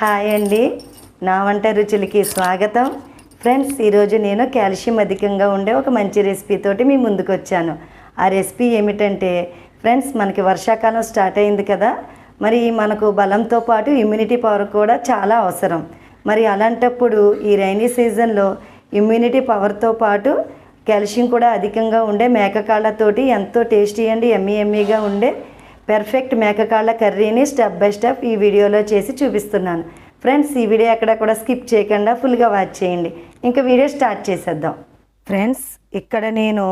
Hi అండి, నా వంట రుచులకి స్వాగతం. ఫ్రెండ్స్, ఈరోజు నేను కాల్షియం అధికంగా ఉండే ఒక మంచి రెసిపీ తోటి మీ ముందుకు వచ్చాను. ఆ రెసిపీ ఏమిటంటే ఫ్రెండ్స్, మనకి వర్షాకాలం స్టార్ట్ అయింది కదా, మరి మనకు బలంతో పాటు ఇమ్యూనిటీ పవర్ కూడా చాలా అవసరం. మరి అలాంటప్పుడు ఈ రైనీ సీజన్లో ఇమ్యూనిటీ పవర్తో పాటు కాల్షియం కూడా అధికంగా ఉండే మేకకాళ్ళతోటి ఎంతో టేస్టీ అండ్ ఎమ్మీగా ఉండే పర్ఫెక్ట్ మేకకాళ్ళ కర్రీని స్టెప్ బై స్టెప్ ఈ వీడియోలో చేసి చూపిస్తున్నాను. ఫ్రెండ్స్, ఈ వీడియో ఎక్కడ కూడా స్కిప్ చేయకుండా ఫుల్గా వాచ్ చేయండి. ఇంకా వీడియో స్టార్ట్ చేసేద్దాం. ఫ్రెండ్స్, ఇక్కడ నేను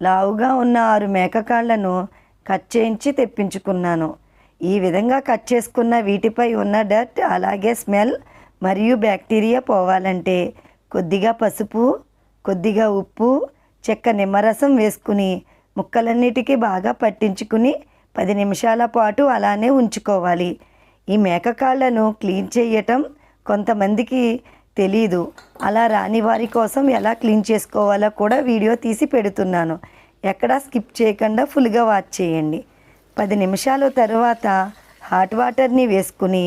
లావుగా ఉన్న 6 మేకకాళ్ళను కట్ చేయించి తెప్పించుకున్నాను. ఈ విధంగా కట్ చేసుకున్న వీటిపై ఉన్న డర్ట్, అలాగే స్మెల్ మరియు బ్యాక్టీరియా పోవాలంటే కొద్దిగా పసుపు, కొద్దిగా ఉప్పు, చెక్క నిమ్మరసం వేసుకుని ముక్కలన్నిటికీ బాగా పట్టించుకుని 10 నిమిషాల పాటు అలానే ఉంచుకోవాలి. ఈ మేకకాళ్ళను క్లీన్ చేయటం కొంతమందికి తెలీదు. అలా రాని వారి కోసం ఎలా క్లీన్ చేసుకోవాలో కూడా వీడియో తీసి పెడుతున్నాను. ఎక్కడా స్కిప్ చేయకుండా ఫుల్గా వాచ్ చేయండి. 10 నిమిషాల తర్వాత హాట్ వాటర్ని వేసుకుని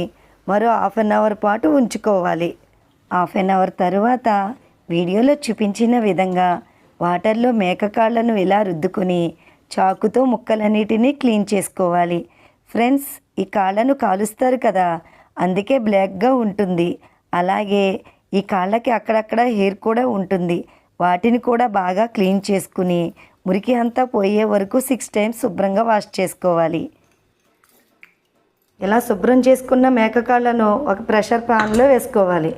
మరో హాఫ్ అన్ అవర్ పాటు ఉంచుకోవాలి. హాఫ్ అన్ అవర్ తర్వాత వీడియోలో చూపించిన విధంగా వాటర్లో మేకకాళ్ళను ఇలా రుద్దుకుని చాకుతో ముక్కలన్నిటినీ క్లీన్ చేసుకోవాలి. ఫ్రెండ్స్, ఈ కాళ్ళను కాలుస్తారు కదా, అందుకే బ్లాక్గా ఉంటుంది. అలాగే ఈ కాళ్ళకి అక్కడక్కడ హెయిర్ కూడా ఉంటుంది. వాటిని కూడా బాగా క్లీన్ చేసుకుని మురికి అంతా పోయే వరకు 6 టైమ్స్ శుభ్రంగా వాష్ చేసుకోవాలి. ఇలా శుభ్రం చేసుకున్న మేకకాళ్ళను ఒక ప్రెషర్ పాన్లో వేసుకోవాలి.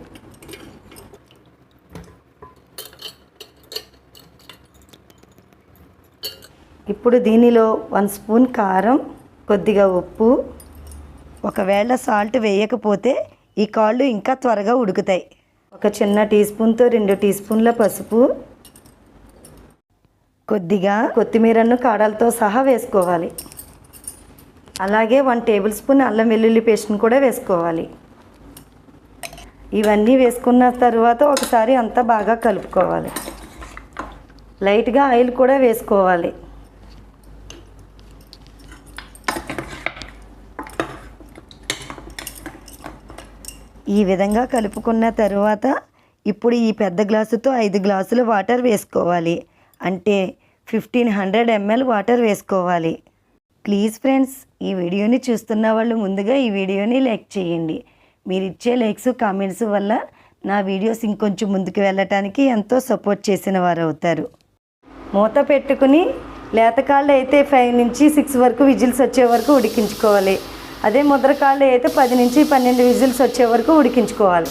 ఇప్పుడు దీనిలో 1 స్పూన్ కారం, కొద్దిగా ఉప్పు, ఒకవేళ సాల్ట్ వేయకపోతే ఈ కాళ్ళు ఇంకా త్వరగా ఉడుకుతాయి. ఒక చిన్న టీ స్పూన్తో 2 టీ స్పూన్ల పసుపు, కొద్దిగా కొత్తిమీరను కాడలతో సహా వేసుకోవాలి. అలాగే 1 టేబుల్ స్పూన్ అల్లం వెల్లుల్లి పేస్ట్ని కూడా వేసుకోవాలి. ఇవన్నీ వేసుకున్న తర్వాత ఒకసారి అంతా బాగా కలుపుకోవాలి. లైట్గా ఆయిల్ కూడా వేసుకోవాలి. ఈ విధంగా కలుపుకున్న తర్వాత ఇప్పుడు ఈ పెద్ద గ్లాసుతో 5 గ్లాసుల వాటర్ వేసుకోవాలి. అంటే 1500 ml వాటర్ వేసుకోవాలి. ప్లీజ్ ఫ్రెండ్స్, ఈ వీడియోని చూస్తున్న వాళ్ళు ముందుగా ఈ వీడియోని లైక్ చేయండి. మీరు ఇచ్చే లైక్స్, కామెంట్స్ వల్ల నా వీడియోస్ ఇంకొంచెం ముందుకు వెళ్ళటానికి ఎంతో సపోర్ట్ చేసిన వారు అవుతారు. మూత పెట్టుకుని లేతకాళ్ళు అయితే 5 నుంచి 6 వరకు విజిల్స్ వచ్చే వరకు ఉడికించుకోవాలి. అదే ముద్రకాళ్ళు అయితే 10 నుంచి 12 విజిల్స్ వచ్చే వరకు ఉడికించుకోవాలి.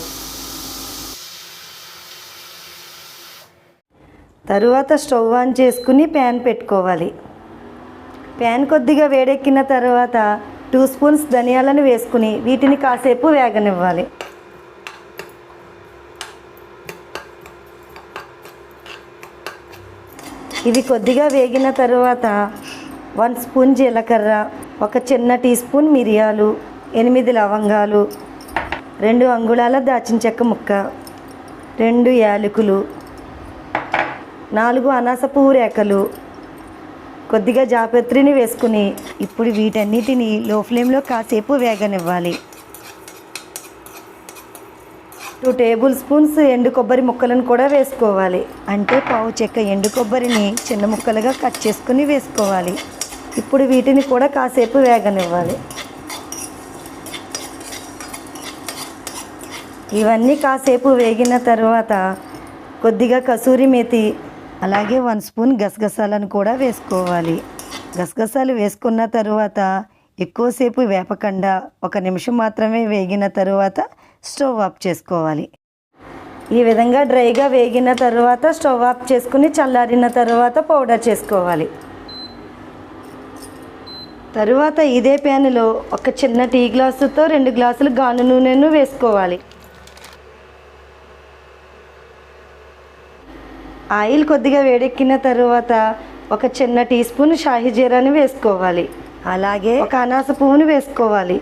తరువాత స్టవ్ ఆన్ చేసుకుని ప్యాన్ పెట్టుకోవాలి. ప్యాన్ కొద్దిగా వేడెక్కిన తర్వాత 2 స్పూన్స్ ధనియాలను వేసుకుని వీటిని కాసేపు వేగనివ్వాలి. ఇవి కొద్దిగా వేగిన తర్వాత 1 స్పూన్ జీలకర్ర, ఒక చిన్న టీ స్పూన్ మిరియాలు, 8 లవంగాలు, 2 అంగుళాల దాచిన చెక్క ముక్క, 2 యాలకులు, 4 అనాస పువ్వు రేకలు, కొద్దిగా జాపత్రిని వేసుకుని ఇప్పుడు వీటన్నిటిని లో ఫ్లేమ్లో కాసేపు వేగనివ్వాలి. 2 టేబుల్ స్పూన్స్ ఎండు కొబ్బరి ముక్కలను కూడా వేసుకోవాలి. అంటే పావు చెక్క ఎండు కొబ్బరిని చిన్న ముక్కలుగా కట్ చేసుకుని వేసుకోవాలి. ఇప్పుడు వీటిని కూడా కాసేపు వేగనివ్వాలి. ఇవన్నీ కాసేపు వేగిన తర్వాత కొద్దిగా కసూరి మేతి, అలాగే 1 స్పూన్ గసగసాలను కూడా వేసుకోవాలి. గసగసాలు వేసుకున్న తర్వాత ఎక్కువసేపు వేపకుండా 1 నిమిషం మాత్రమే వేగిన తర్వాత స్టవ్ ఆఫ్ చేసుకోవాలి. ఈ విధంగా డ్రైగా వేగిన తర్వాత స్టవ్ ఆఫ్ చేసుకుని చల్లారిన తర్వాత పౌడర్ చేసుకోవాలి. తరువాత ఇదే ప్యాన్లో ఒక చిన్న టీ గ్లాసుతో 2 గ్లాసులు గాను నూనెను వేసుకోవాలి. ఆయిల్ కొద్దిగా వేడెక్కిన తర్వాత ఒక చిన్న టీ స్పూన్ షాహీ జీరాని వేసుకోవాలి. అలాగే ఒక అనాస పువ్వును వేసుకోవాలి.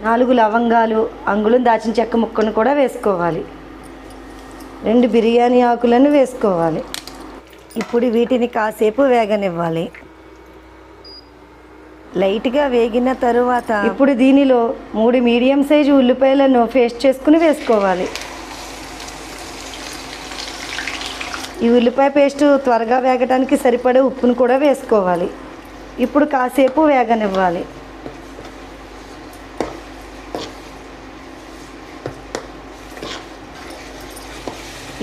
4 లవంగాలు, అంగుళం దాచిన చెక్క ముక్కను కూడా వేసుకోవాలి. 2 బిర్యానీ ఆకులను వేసుకోవాలి. ఇప్పుడు వీటిని కాసేపు వేగనివ్వాలి. లైట్గా వేగిన తరువాత ఇప్పుడు దీనిలో 3 మీడియం సైజు ఉల్లిపాయలను పేస్ట్ చేసుకుని వేసుకోవాలి. ఈ ఉల్లిపాయ పేస్ట్ త్వరగా వేగడానికి సరిపడే ఉప్పును కూడా వేసుకోవాలి. ఇప్పుడు కాసేపు వేగనివ్వాలి.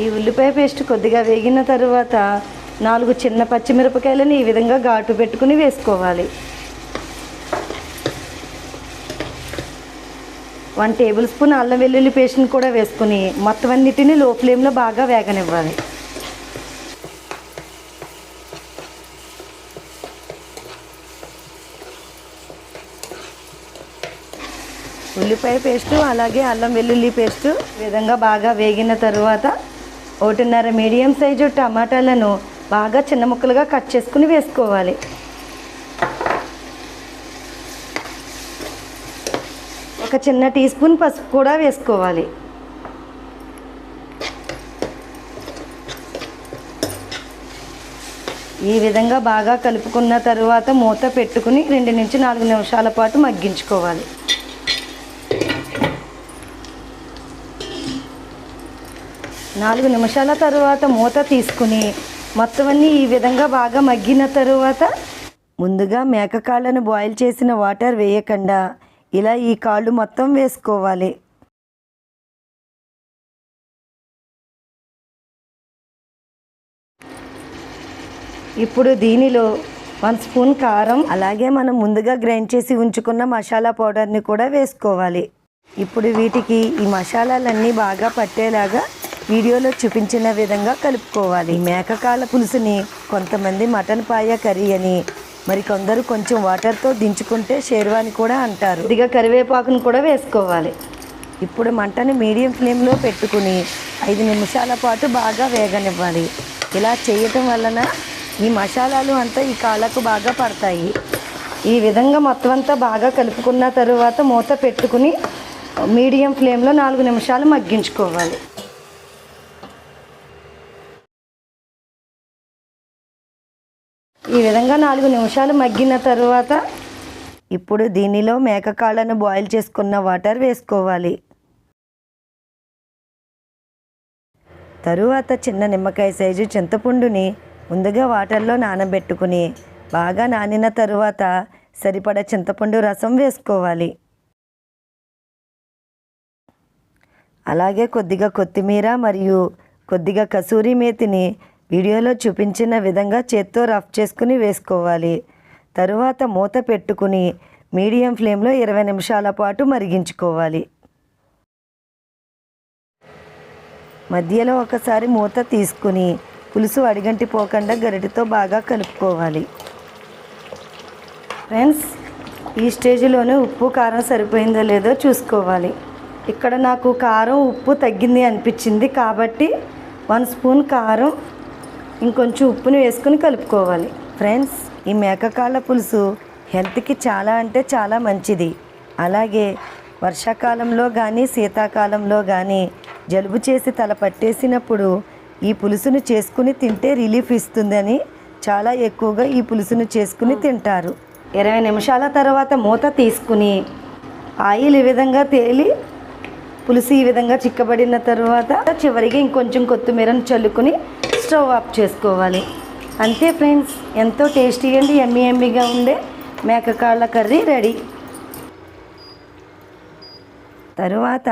ఈ ఉల్లిపాయ పేస్ట్ కొద్దిగా వేగిన తరువాత 4 చిన్న పచ్చిమిరపకాయలను ఈ విధంగా ఘాటు పెట్టుకుని వేసుకోవాలి. 1 టేబుల్ స్పూన్ అల్లం వెల్లుల్లి పేస్ట్ని కూడా వేసుకుని మొత్తం అన్నిటిని లో ఫ్లేమ్లో బాగా వేగనివ్వాలి. ఉల్లిపాయ పేస్టు అలాగే అల్లం వెల్లుల్లి పేస్టు ఈ విధంగా బాగా వేగిన తరువాత 1.5 మీడియం సైజు టమాటాలను బాగా చిన్న ముక్కలుగా కట్ చేసుకుని వేసుకోవాలి. ఒక చిన్న టీ స్పూన్ పసుపు కూడా వేసుకోవాలి. ఈ విధంగా బాగా కలుపుకున్న తరువాత మూత పెట్టుకుని 2 నుంచి 4 నిమిషాల పాటు మగ్గించుకోవాలి. నాలుగు నిమిషాల తరువాత మూత తీసుకుని మొత్తం అన్నీ ఈ విధంగా బాగా మగ్గిన తరువాత ముందుగా మేక కాళ్ళను బాయిల్ చేసిన వాటర్ వేయకుండా ఇలా ఈ కాళ్ళు మొత్తం వేసుకోవాలి. ఇప్పుడు దీనిలో 1 స్పూన్ కారం అలాగే మనం ముందుగా గ్రైండ్ చేసి ఉంచుకున్న మసాలా పౌడర్ని కూడా వేసుకోవాలి. ఇప్పుడు వీటికి ఈ మసాలాలన్నీ బాగా పట్టేలాగా వీడియోలో చూపించిన విధంగా కలుపుకోవాలి. మేకకాళ్ళ పులుసుని కొంతమంది మటన్ పాయ కర్రీ అని మరికొందరు కొంచెం వాటర్తో దించుకుంటే షేర్వాని కూడా అంటారు. కొద్దిగా కరివేపాకును కూడా వేసుకోవాలి. ఇప్పుడు మంటని మీడియం ఫ్లేమ్లో పెట్టుకుని 5 నిమిషాల పాటు బాగా వేగనివ్వాలి. ఇలా చేయటం వలన ఈ మసాలాలు అంతా ఈ కాళ్ళకు బాగా పడతాయి. ఈ విధంగా మొత్తం అంతా బాగా కలుపుకున్న తరువాత మూత పెట్టుకుని మీడియం ఫ్లేమ్లో 4 నిమిషాలు మగ్గించుకోవాలి. ఈ విధంగా 4 నిమిషాలు మగ్గిన తరువాత ఇప్పుడు దీనిలో మేకకాళ్ళను బాయిల్ చేసుకున్న వాటర్ వేసుకోవాలి. తరువాత చిన్న నిమ్మకాయ సైజు చింతపండుని ముందుగా వాటర్లో నానబెట్టుకుని బాగా నానిన తరువాత సరిపడా చింతపండు రసం వేసుకోవాలి. అలాగే కొద్దిగా కొత్తిమీర మరియు కొద్దిగా కసూరి మేతిని వీడియోలో చూపించిన విధంగా చేత్తో రఫ్ చేసుకుని వేసుకోవాలి. తరువాత మూత పెట్టుకుని మీడియం ఫ్లేమ్లో 20 నిమిషాల పాటు మరిగించుకోవాలి. మధ్యలో ఒకసారి మూత తీసుకుని పులుసు అడిగంటిపోకుండా గరిటెతో బాగా కలుపుకోవాలి. ఫ్రెండ్స్, ఈ స్టేజ్లోనే ఉప్పు కారం సరిపోయిందో లేదో చూసుకోవాలి. ఇక్కడ నాకు కారం ఉప్పు తగ్గింది అనిపించింది కాబట్టి 1 స్పూన్ కారం ఇంకొంచెం ఉప్పుని వేసుకుని కలుపుకోవాలి. ఫ్రెండ్స్, ఈ మేకకాళ్ళ పులుసు హెల్త్కి చాలా అంటే చాలా మంచిది. అలాగే వర్షాకాలంలో కానీ శీతాకాలంలో కానీ జలుబు చేసి తల పట్టేసినప్పుడు ఈ పులుసును చేసుకుని తింటే రిలీఫ్ ఇస్తుందని చాలా ఎక్కువగా ఈ పులుసును చేసుకుని తింటారు. 20 నిమిషాల తర్వాత మూత తీసుకుని ఆయిల్ ఈ విధంగా తేలి పులుసు ఈ విధంగా చిక్కబడిన తర్వాత చివరిగా ఇంకొంచెం కొత్తిమీరను చల్లుకుని స్టవ్ ఆఫ్ చేసుకోవాలి. అంతే ఫ్రెండ్స్, ఎంతో టేస్టీ అండి ఎమ్మీగా ఉండే మేకకాళ్ళ కర్రీ రెడీ. తరువాత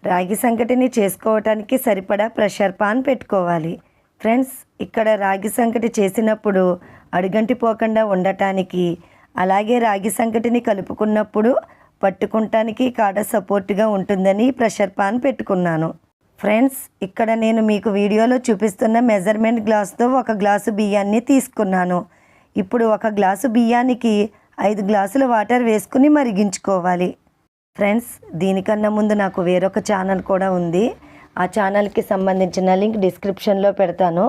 రాగి సంకటిని చేసుకోవటానికి సరిపడా ప్రెషర్ పాన్ పెట్టుకోవాలి. ఫ్రెండ్స్, ఇక్కడ రాగి సంకటి చేసినప్పుడు అడుగంటిపోకుండా ఉండటానికి అలాగే రాగి సంకటిని కలుపుకున్నప్పుడు పట్టుకుంటానికి కాడ సపోర్ట్గా ఉంటుందని ప్రెషర్ పాన్ పెట్టుకున్నాను. ఫ్రెండ్స్, ఇక్కడ నేను మీకు వీడియోలో చూపిస్తున్న మెజర్మెంట్ గ్లాస్తో 1 గ్లాసు బియ్యాన్ని తీసుకున్నాను. ఇప్పుడు 1 గ్లాసు బియ్యానికి 5 గ్లాసుల వాటర్ వేసుకుని మరిగించుకోవాలి. ఫ్రెండ్స్, దీనికన్నా ముందు నాకు వేరొక ఛానల్ కూడా ఉంది. ఆ ఛానల్కి సంబంధించిన లింక్ డిస్క్రిప్షన్లో పెడతాను.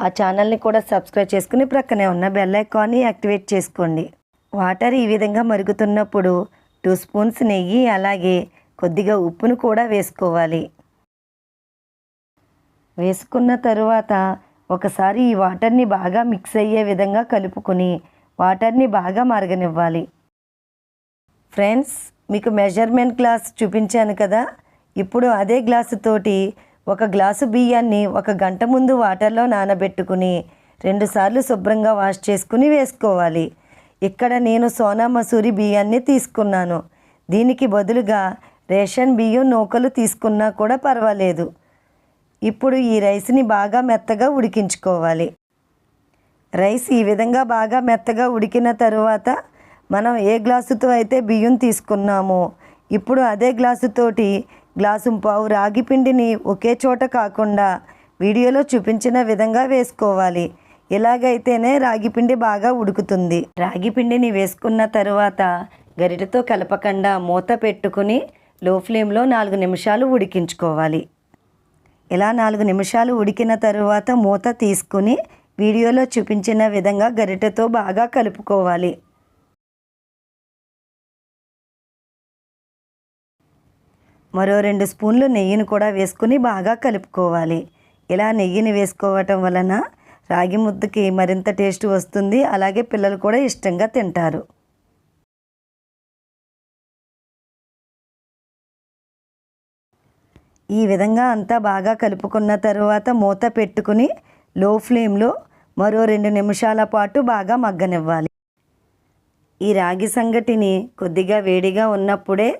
ఆ ఛానల్ని కూడా సబ్స్క్రైబ్ చేసుకుని ప్రక్కనే ఉన్న బెల్ ఐకాన్ని యాక్టివేట్ చేసుకోండి. వాటర్ ఈ విధంగా మరుగుతున్నప్పుడు 2 స్పూన్స్ నెయ్యి అలాగే కొద్దిగా ఉప్పును కూడా వేసుకోవాలి. వేసుకున్న తరువాత ఒకసారి ఈ వాటర్ని బాగా మిక్స్ అయ్యే విధంగా కలుపుకొని వాటర్ని బాగా మరగనివ్వాలి. ఫ్రెండ్స్, మీకు మెజర్మెంట్ గ్లాస్ చూపించాను కదా. ఇప్పుడు అదే గ్లాసుతోటి ఒక గ్లాసు బియ్యాన్ని 1 గంట ముందు వాటర్లో నానబెట్టుకుని 2 సార్లు శుభ్రంగా వాష్ చేసుకుని వేసుకోవాలి. ఇక్కడ నేను సోనా మసూరి బియ్యాన్ని తీసుకున్నాను. దీనికి బదులుగా రేషన్ బియ్యం నూకలు తీసుకున్నా కూడా పర్వాలేదు. ఇప్పుడు ఈ రైస్ని బాగా మెత్తగా ఉడికించుకోవాలి. రైస్ ఈ విధంగా బాగా మెత్తగా ఉడికిన తరువాత మనం ఏ గ్లాసుతో అయితే బియ్యం తీసుకున్నామో ఇప్పుడు అదే గ్లాసుతోటి 1.5 గ్లాసు రాగి పిండిని ఒకే చోట కాకుండా వీడియోలో చూపించిన విధంగా వేసుకోవాలి. ఇలాగైతేనే రాగి పిండి బాగా ఉడుకుతుంది. రాగి పిండిని వేసుకున్న తరువాత గరిటెతో కలపకుండా మూత పెట్టుకుని లో ఫ్లేమ్లో 4 నిమిషాలు ఉడికించుకోవాలి. ఇలా 4 నిమిషాలు ఉడికిన తరువాత మూత తీసుకుని వీడియోలో చూపించిన విధంగా గరిటెతో బాగా కలుపుకోవాలి. మరో 2 స్పూన్లు నెయ్యిని కూడా వేసుకుని బాగా కలుపుకోవాలి. ఇలా నెయ్యిని వేసుకోవటం వలన రాగి ముద్దకి మరింత టేస్ట్ వస్తుంది. అలాగే పిల్లలు కూడా ఇష్టంగా తింటారు. ఈ విధంగా అంతా బాగా కలుపుకున్న తరువాత మూత పెట్టుకుని లో ఫ్లేమ్లో మరో 2 నిమిషాల పాటు బాగా మగ్గనివ్వాలి. ఈ రాగి సంగటిని కొద్దిగా వేడిగా ఉన్నప్పుడే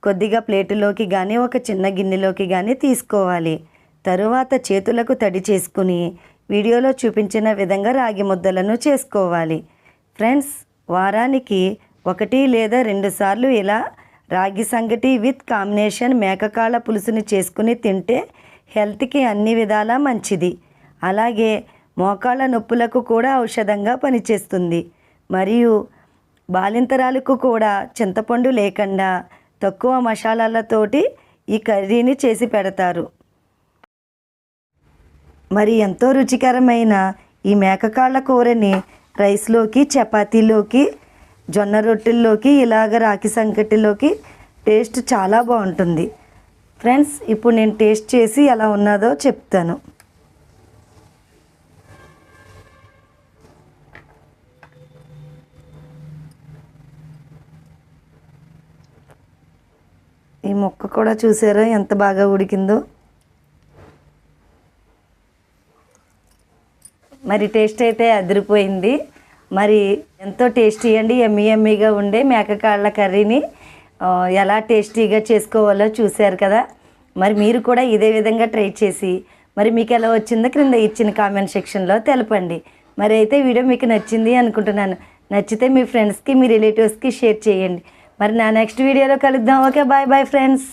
కొద్దిగా ప్లేటులోకి కానీ ఒక చిన్న గిన్నెలోకి కానీ తీసుకోవాలి. తరువాత చేతులకు తడి చేసుకుని వీడియోలో చూపించిన విధంగా రాగి ముద్దలను చేసుకోవాలి. ఫ్రెండ్స్, వారానికి 1 లేదా 2 సార్లు ఇలా రాగి సంగటి విత్ కాంబినేషన్ మేకకాళ్ళ పులుసుని చేసుకుని తింటే హెల్త్కి అన్ని విధాలా మంచిది. అలాగే మోకాళ్ళ నొప్పులకు కూడా ఔషధంగా పనిచేస్తుంది. మరియు బాలింతరాలకు కూడా చింతపండు లేకుండా తక్కువ మసాలాలతోటి ఈ కర్రీని చేసి పెడతారు. మరి ఎంతో రుచికరమైన ఈ మేకకాళ్ళ కూరని రైస్లోకి, చపాతీలోకి, జొన్న రొట్టెల్లోకి, ఇలాగ రాగి సంగటిలోకి టేస్ట్ చాలా బాగుంటుంది. ఫ్రెండ్స్, ఇప్పుడు నేను టేస్ట్ చేసి ఎలా ఉన్నదో చెప్తాను. ఈ ముక్క కూడా చూసారా ఎంత బాగా ఉడికిందో. మరి టేస్ట్ అయితే అదిరిపోయింది. మరి ఎంతో టేస్టీ అండి, ఎమ్మీగా ఉండే మేకకాళ్ళ కర్రీని ఎలా టేస్టీగా చేసుకోవాలో చూశారు కదా. మరి మీరు కూడా ఇదే విధంగా ట్రై చేసి మరి మీకు ఎలా వచ్చిందో క్రింద ఇచ్చిన కామెంట్ సెక్షన్లో తెలపండి. మరి అయితే వీడియో మీకు నచ్చింది అనుకుంటున్నాను. నచ్చితే మీ ఫ్రెండ్స్కి, మీ రిలేటివ్స్కి షేర్ చేయండి. మరి నా నెక్స్ట్ వీడియోలో కలుద్దాం. Okay, bye bye friends.